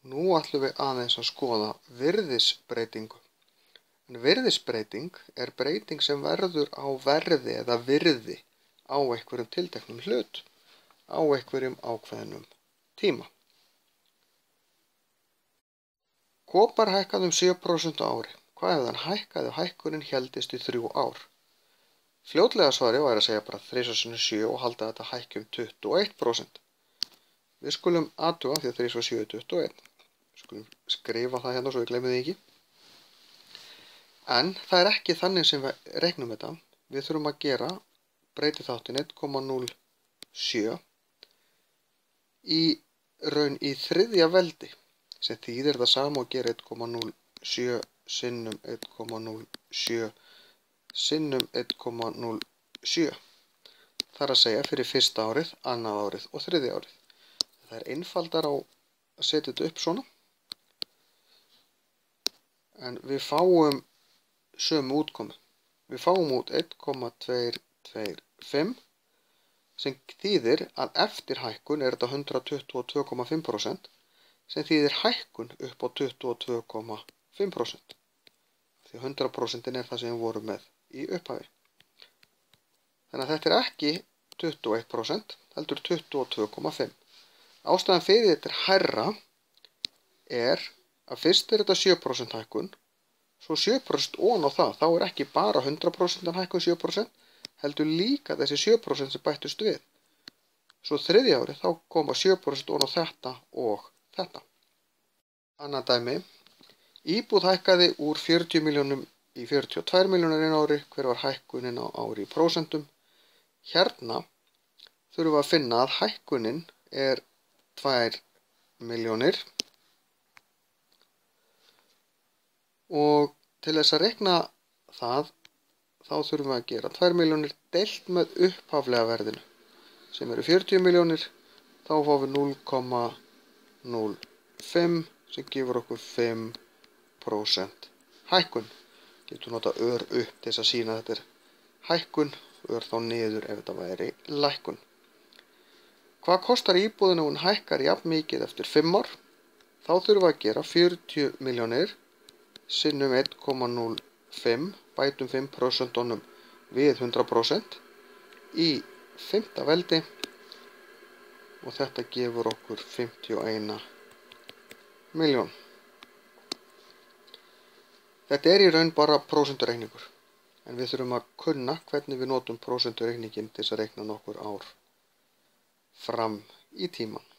Nú ætlum við aðeins að skoða virðisbreytingu. En virðisbreyting er breyting sem verður á verði eða virði á einhverjum tilteknum hlut á einhverjum ákveðnum tíma. Kopar hækkaði um 7% á ári. Hvað ef hann hækkaði og hækkunin héldist í 3 ár? Fljótlega svarið væri að segja bara 3 sinnum 7 og halda þetta hækki um 21%. Við skulum athuga því að 3 sinnum 7 er 21. Við skulum skrifa það hérna svo við gleymum því ekki. En það er ekki þannig sem við reiknum þetta. Við þurfum að gera breytiþáttinn 1,07 í raun í þriðja veldi, sem þýðir það sama og gera 1,07 sinnum 1,07 sinnum 1,07. Það er að segja fyrir fyrsta árið, annað árið og þriðja árið. Það er einfaldar á að setja þetta upp svona. En við fáum sömu útkomu. Við fáum út 1,225 sem þýðir að eftir hækkun er þetta 122,5% sem þýðir hækkun upp á 22,5%. Því 100% er það sem við vorum með í upphafi. Þannig að þetta er ekki 21%, heldur 22,5%. Ástæðan fyrir þetta er hærra er að fyrst er þetta 7% hækkun, svo 7% ofan á það, þá er ekki bara 100% hækkun 7%, heldur líka þessi 7% sem bættust við. Svo þriðja ári þá koma 7% ofan á þetta og þetta. Annað dæmi, íbúð hækkaði úr 40 milljónum í 42 milljónir einu ári. Hver var hækkunin á ári í prósentum? Hérna þurfum við að finna að hækkunin er 2 milljónir og til þess að reikna það þá þurfum við að gera 2 milljónir deilt með upphaflega verðinu sem eru 40 milljónir. Þá fáum við 0,05 sem gefur okkur 5% hækkun. Getum nota ör upp til þess að sína að þetta er hækkun, ör þá niður ef þetta væri lækkun. Hvað kostar íbúðin ef hún hækkar jafn mikið eftir 5 ár? Þá þurfum við að gera 40 milljónir sinnum 1,05, bætum 5% við 100% í 5. veldi og þetta gefur okkur 51 milljón. Þetta er í raun bara prósentureikningur, en við þurfum að kunna hvernig við notum prósentureikningin til þess að reikna nokkur ár fram í tímann.